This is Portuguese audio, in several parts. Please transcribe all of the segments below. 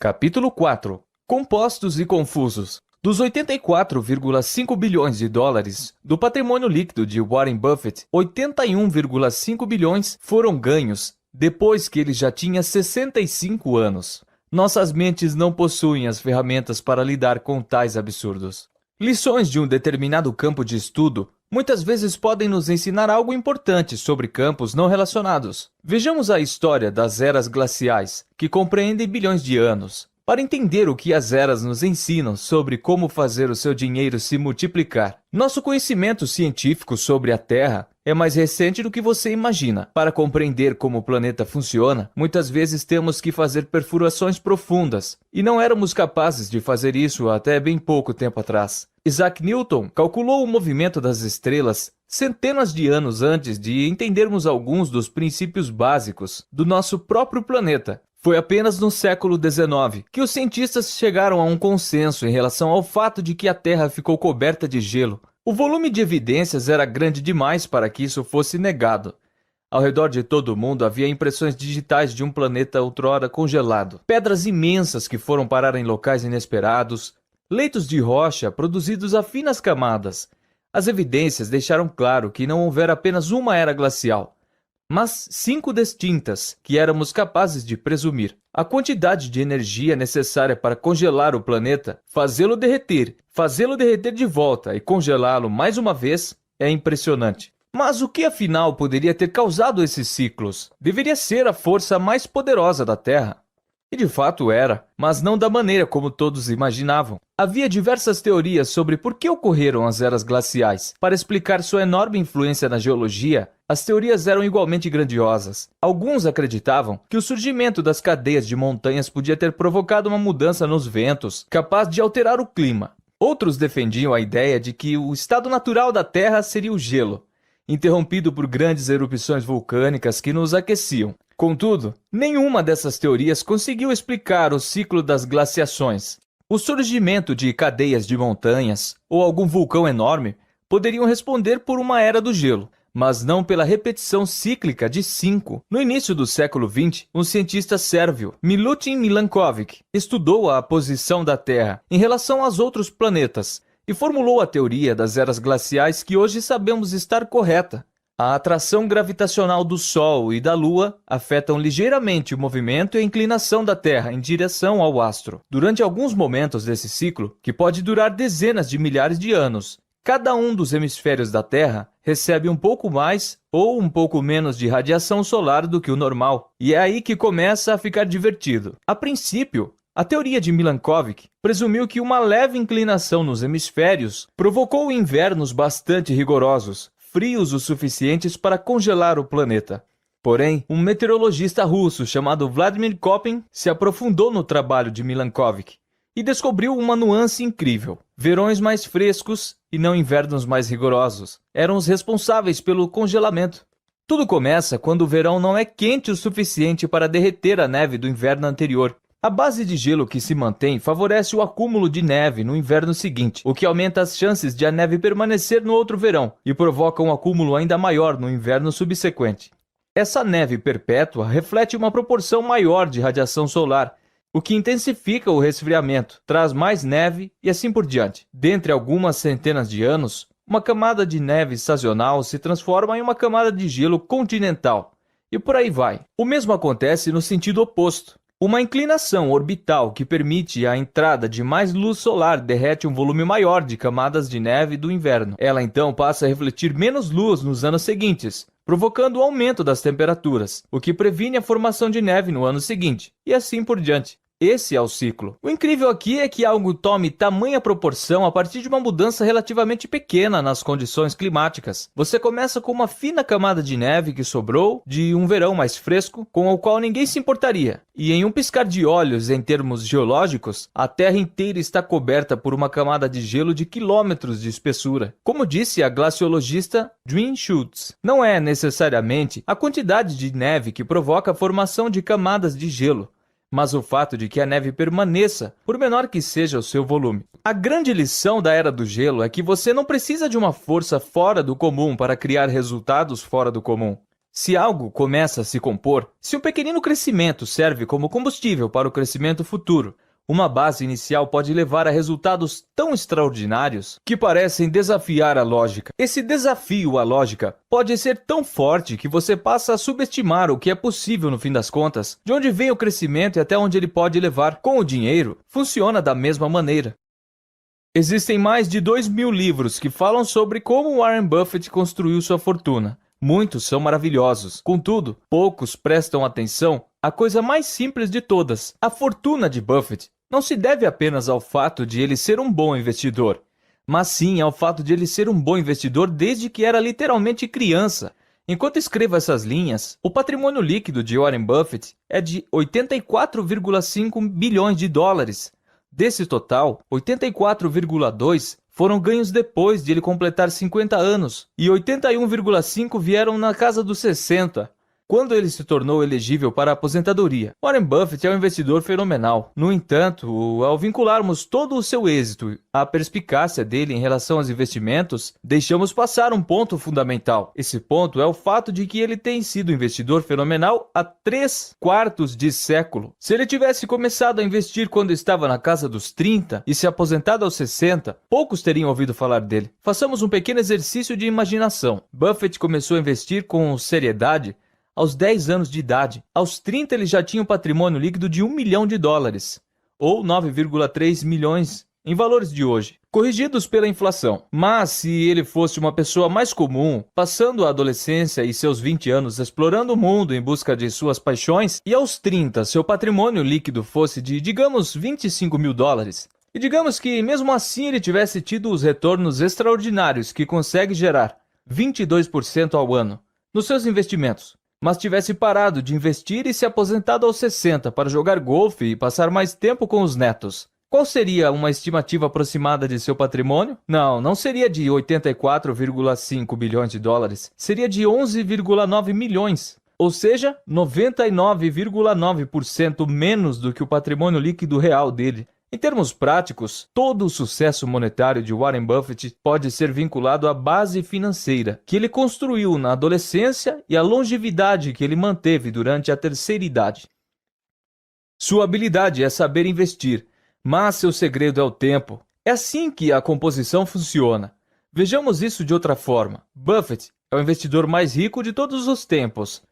Capítulo 4. Compostos e confusos. Dos 84,5 bilhões de dólares do patrimônio líquido de Warren Buffett, 81,5 bilhões foram ganhos depois que ele já tinha 65 anos. Nossas mentes não possuem as ferramentas para lidar com tais absurdos. Lições de um determinado campo de estudo muitas vezes podem nos ensinar algo importante sobre campos não relacionados. Vejamos a história das eras glaciais, que compreendem bilhões de anos, para entender o que as eras nos ensinam sobre como fazer o seu dinheiro se multiplicar. Nosso conhecimento científico sobre a Terra é mais recente do que você imagina. Para compreender como o planeta funciona, muitas vezes temos que fazer perfurações profundas, e não éramos capazes de fazer isso até bem pouco tempo atrás. Isaac Newton calculou o movimento das estrelas centenas de anos antes de entendermos alguns dos princípios básicos do nosso próprio planeta. Foi apenas no século XIX que os cientistas chegaram a um consenso em relação ao fato de que a Terra ficou coberta de gelo. O volume de evidências era grande demais para que isso fosse negado. Ao redor de todo o mundo havia impressões digitais de um planeta outrora congelado, pedras imensas que foram parar em locais inesperados, leitos de rocha produzidos a finas camadas. As evidências deixaram claro que não houvera apenas uma era glacial, mas 5 distintas que éramos capazes de presumir. A quantidade de energia necessária para congelar o planeta, fazê-lo derreter de volta e congelá-lo mais uma vez é impressionante. Mas o que afinal poderia ter causado esses ciclos? Deveria ser a força mais poderosa da Terra. E de fato era, mas não da maneira como todos imaginavam. Havia diversas teorias sobre por que ocorreram as eras glaciais. Para explicar sua enorme influência na geologia, as teorias eram igualmente grandiosas. Alguns acreditavam que o surgimento das cadeias de montanhas podia ter provocado uma mudança nos ventos, capaz de alterar o clima. Outros defendiam a ideia de que o estado natural da Terra seria o gelo, interrompido por grandes erupções vulcânicas que nos aqueciam. Contudo, nenhuma dessas teorias conseguiu explicar o ciclo das glaciações. O surgimento de cadeias de montanhas ou algum vulcão enorme poderiam responder por uma era do gelo, mas não pela repetição cíclica de 5. No início do século XX, um cientista sérvio, Milutin Milankovic, estudou a posição da Terra em relação aos outros planetas e formulou a teoria das eras glaciais que hoje sabemos estar correta. A atração gravitacional do Sol e da Lua afetam ligeiramente o movimento e a inclinação da Terra em direção ao astro. Durante alguns momentos desse ciclo, que pode durar dezenas de milhares de anos, cada um dos hemisférios da Terra recebe um pouco mais ou um pouco menos de radiação solar do que o normal. E é aí que começa a ficar divertido. A princípio, a teoria de Milankovic presumiu que uma leve inclinação nos hemisférios provocou invernos bastante rigorosos, frios o suficientes para congelar o planeta. Porém, um meteorologista russo chamado Vladimir Kopin se aprofundou no trabalho de Milankovic e descobriu uma nuance incrível. Verões mais frescos e não invernos mais rigorosos eram os responsáveis pelo congelamento. Tudo começa quando o verão não é quente o suficiente para derreter a neve do inverno anterior. A base de gelo que se mantém favorece o acúmulo de neve no inverno seguinte, o que aumenta as chances de a neve permanecer no outro verão e provoca um acúmulo ainda maior no inverno subsequente. Essa neve perpétua reflete uma proporção maior de radiação solar, o que intensifica o resfriamento, traz mais neve e assim por diante. Dentre algumas centenas de anos, uma camada de neve sazonal se transforma em uma camada de gelo continental, e por aí vai. O mesmo acontece no sentido oposto. Uma inclinação orbital que permite a entrada de mais luz solar derrete um volume maior de camadas de neve do inverno. Ela então passa a refletir menos luz nos anos seguintes, provocando o aumento das temperaturas, o que previne a formação de neve no ano seguinte, e assim por diante. Esse é o ciclo. O incrível aqui é que algo tome tamanha proporção a partir de uma mudança relativamente pequena nas condições climáticas. Você começa com uma fina camada de neve que sobrou de um verão mais fresco, com o qual ninguém se importaria. E em um piscar de olhos, em termos geológicos, a Terra inteira está coberta por uma camada de gelo de quilômetros de espessura. Como disse a glaciologista Dwin Schultz, não é necessariamente a quantidade de neve que provoca a formação de camadas de gelo, mas o fato de que a neve permaneça, por menor que seja o seu volume. A grande lição da Era do Gelo é que você não precisa de uma força fora do comum para criar resultados fora do comum. Se algo começa a se compor, se um pequenino crescimento serve como combustível para o crescimento futuro, uma base inicial pode levar a resultados tão extraordinários que parecem desafiar a lógica. Esse desafio à lógica pode ser tão forte que você passa a subestimar o que é possível no fim das contas, de onde vem o crescimento e até onde ele pode levar. Com o dinheiro, funciona da mesma maneira. Existem mais de 2.000 livros que falam sobre como Warren Buffett construiu sua fortuna. Muitos são maravilhosos. Contudo, poucos prestam atenção à coisa mais simples de todas. A fortuna de Buffett não se deve apenas ao fato de ele ser um bom investidor, mas sim ao fato de ele ser um bom investidor desde que era literalmente criança. Enquanto escrevo essas linhas, o patrimônio líquido de Warren Buffett é de 84,5 bilhões de dólares. Desse total, 84,2 foram ganhos depois de ele completar 50 anos e 81,5 vieram na casa dos 60, quando ele se tornou elegível para a aposentadoria. Warren Buffett é um investidor fenomenal. No entanto, ao vincularmos todo o seu êxito à perspicácia dele em relação aos investimentos, deixamos passar um ponto fundamental. Esse ponto é o fato de que ele tem sido investidor fenomenal há 3/4 de século. Se ele tivesse começado a investir quando estava na casa dos 30 e se aposentado aos 60, poucos teriam ouvido falar dele. Façamos um pequeno exercício de imaginação. Buffett começou a investir com seriedade aos 10 anos de idade. Aos 30 ele já tinha um patrimônio líquido de $1 milhão, ou 9,3 milhões em valores de hoje, corrigidos pela inflação. Mas se ele fosse uma pessoa mais comum, passando a adolescência e seus 20 anos explorando o mundo em busca de suas paixões, e aos 30 seu patrimônio líquido fosse de, digamos, $25 mil, e digamos que mesmo assim ele tivesse tido os retornos extraordinários que consegue gerar 22% ao ano nos seus investimentos, mas tivesse parado de investir e se aposentado aos 60 para jogar golfe e passar mais tempo com os netos, qual seria uma estimativa aproximada de seu patrimônio? Não seria de 84,5 bilhões de dólares, seria de 11,9 milhões, ou seja, 99,9% menos do que o patrimônio líquido real dele. Em termos práticos, todo o sucesso monetário de Warren Buffett pode ser vinculado à base financeira que ele construiu na adolescência e à longevidade que ele manteve durante a terceira idade. Sua habilidade é saber investir, mas seu segredo é o tempo. É assim que a composição funciona. Vejamos isso de outra forma. Buffett é o investidor mais rico de todos os tempos,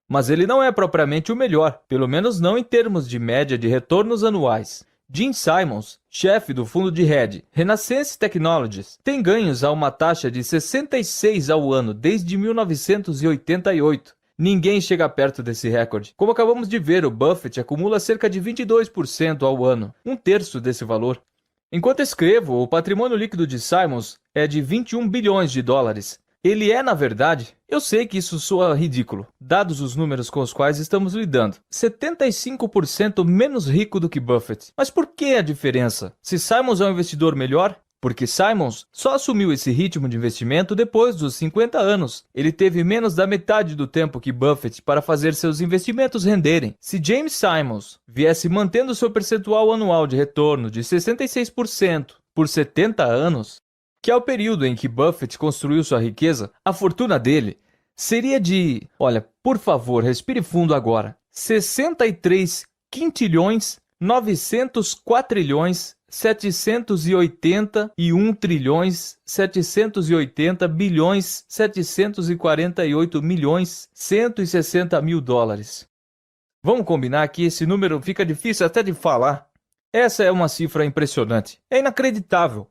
mas ele não é propriamente o melhor, pelo menos não em termos de média de retornos anuais. Gene Simons, chefe do fundo de hedge Renaissance Technologies, tem ganhos a uma taxa de 66 ao ano desde 1988. Ninguém chega perto desse recorde. Como acabamos de ver, o Buffett acumula cerca de 22% ao ano, um terço desse valor. Enquanto escrevo, o patrimônio líquido de Simons é de 21 bilhões de dólares. Ele é, na verdade, eu sei que isso soa ridículo, dados os números com os quais estamos lidando, 75% menos rico do que Buffett. Mas por que a diferença? Se Simons é um investidor melhor, porque Simons só assumiu esse ritmo de investimento depois dos 50 anos. Ele teve menos da metade do tempo que Buffett para fazer seus investimentos renderem. Se James Simons viesse mantendo seu percentual anual de retorno de 66% por 70 anos, que é o período em que Buffett construiu sua riqueza, a fortuna dele seria de, olha, por favor, respire fundo agora, 63 quintilhões, 900 quatrilhões, 781 trilhões, 780 bilhões, 748 milhões, 160 mil dólares. Vamos combinar que esse número fica difícil até de falar. Essa é uma cifra impressionante. É inacreditável.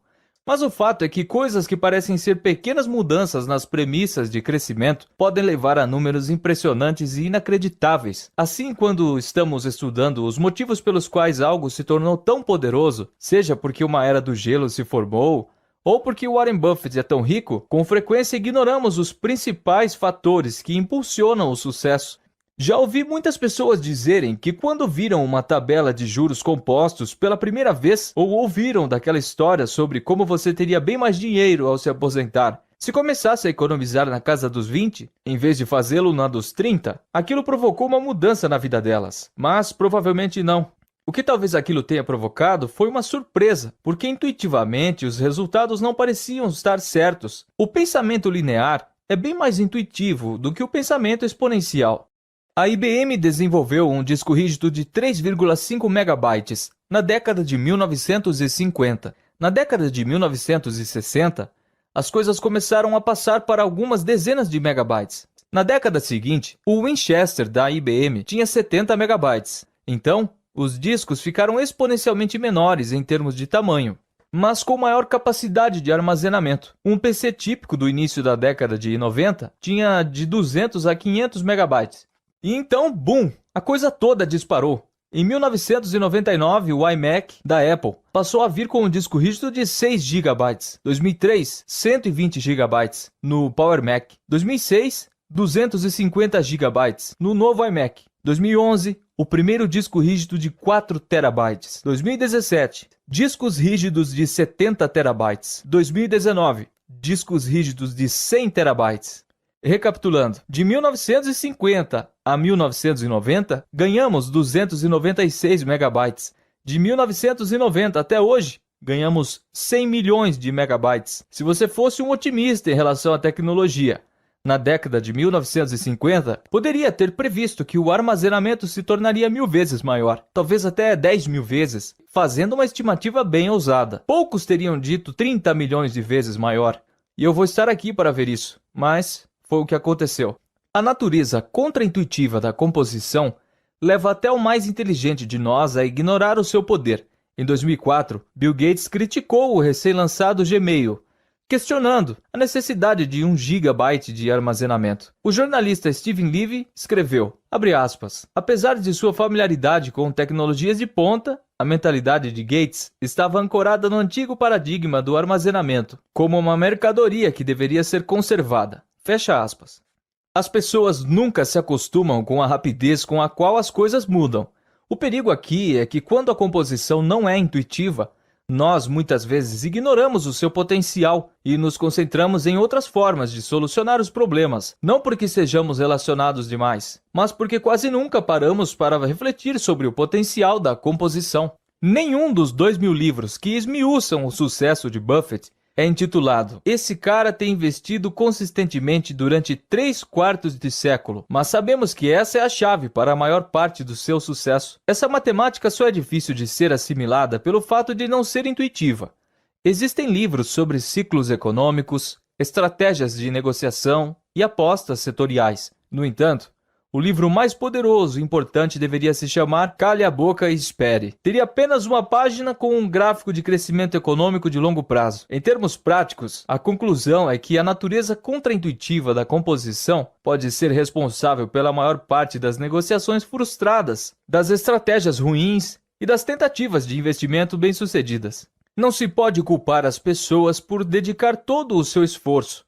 Mas o fato é que coisas que parecem ser pequenas mudanças nas premissas de crescimento podem levar a números impressionantes e inacreditáveis. Assim, quando estamos estudando os motivos pelos quais algo se tornou tão poderoso, seja porque uma era do gelo se formou, ou porque Warren Buffett é tão rico, com frequência ignoramos os principais fatores que impulsionam o sucesso. Já ouvi muitas pessoas dizerem que quando viram uma tabela de juros compostos pela primeira vez, ou ouviram daquela história sobre como você teria bem mais dinheiro ao se aposentar, se começasse a economizar na casa dos 20, em vez de fazê-lo na dos 30, aquilo provocou uma mudança na vida delas. Mas provavelmente não. O que talvez aquilo tenha provocado foi uma surpresa, porque intuitivamente os resultados não pareciam estar certos. O pensamento linear é bem mais intuitivo do que o pensamento exponencial. A IBM desenvolveu um disco rígido de 3,5 megabytes na década de 1950. Na década de 1960, as coisas começaram a passar para algumas dezenas de megabytes. Na década seguinte, o Winchester da IBM tinha 70 megabytes. Então, os discos ficaram exponencialmente menores em termos de tamanho, mas com maior capacidade de armazenamento. Um PC típico do início da década de 90 tinha de 200 a 500 megabytes. E então, boom, a coisa toda disparou. Em 1999, o iMac da Apple passou a vir com um disco rígido de 6 GB. 2003, 120 GB no Power Mac. 2006, 250 GB no novo iMac. 2011, o primeiro disco rígido de 4 TB. 2017, discos rígidos de 70 TB. 2019, discos rígidos de 100 TB. Recapitulando, de 1950 a 1990, ganhamos 296 megabytes. De 1990 até hoje, ganhamos 100 milhões de megabytes. Se você fosse um otimista em relação à tecnologia, na década de 1950, poderia ter previsto que o armazenamento se tornaria 1000 vezes maior, talvez até 10 mil vezes, fazendo uma estimativa bem ousada. Poucos teriam dito 30 milhões de vezes maior, e eu vou estar aqui para ver isso, mas foi o que aconteceu. A natureza contraintuitiva da composição leva até o mais inteligente de nós a ignorar o seu poder. Em 2004, Bill Gates criticou o recém-lançado Gmail, questionando a necessidade de 1 GB de armazenamento. O jornalista Steven Levy escreveu, abre aspas, apesar de sua familiaridade com tecnologias de ponta, a mentalidade de Gates estava ancorada no antigo paradigma do armazenamento, como uma mercadoria que deveria ser conservada. Fecha aspas. As pessoas nunca se acostumam com a rapidez com a qual as coisas mudam. O perigo aqui é que quando a composição não é intuitiva, nós muitas vezes ignoramos o seu potencial e nos concentramos em outras formas de solucionar os problemas, não porque sejamos relacionados demais, mas porque quase nunca paramos para refletir sobre o potencial da composição. Nenhum dos 2.000 livros que esmiuçam o sucesso de Buffett é intitulado Esse cara tem investido consistentemente durante 3/4 de século, mas sabemos que essa é a chave para a maior parte do seu sucesso. Essa matemática só é difícil de ser assimilada pelo fato de não ser intuitiva. Existem livros sobre ciclos econômicos, estratégias de negociação e apostas setoriais. No entanto, o livro mais poderoso e importante deveria se chamar Cale a Boca e Espere. Teria apenas uma página com um gráfico de crescimento econômico de longo prazo. Em termos práticos, a conclusão é que a natureza contraintuitiva da composição pode ser responsável pela maior parte das negociações frustradas, das estratégias ruins e das tentativas de investimento bem-sucedidas. Não se pode culpar as pessoas por dedicar todo o seu esforço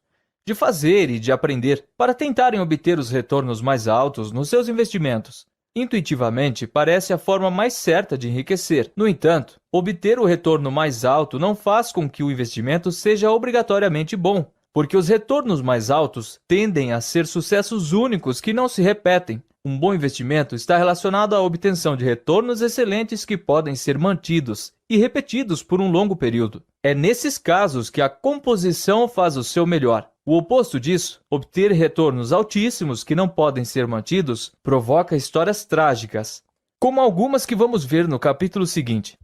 de fazer e de aprender para tentarem obter os retornos mais altos nos seus investimentos. Intuitivamente, parece a forma mais certa de enriquecer. No entanto, obter o retorno mais alto não faz com que o investimento seja obrigatoriamente bom, porque os retornos mais altos tendem a ser sucessos únicos que não se repetem. Um bom investimento está relacionado à obtenção de retornos excelentes que podem ser mantidos e repetidos por um longo período. É nesses casos que a composição faz o seu melhor. O oposto disso, obter retornos altíssimos que não podem ser mantidos, provoca histórias trágicas, como algumas que vamos ver no capítulo seguinte.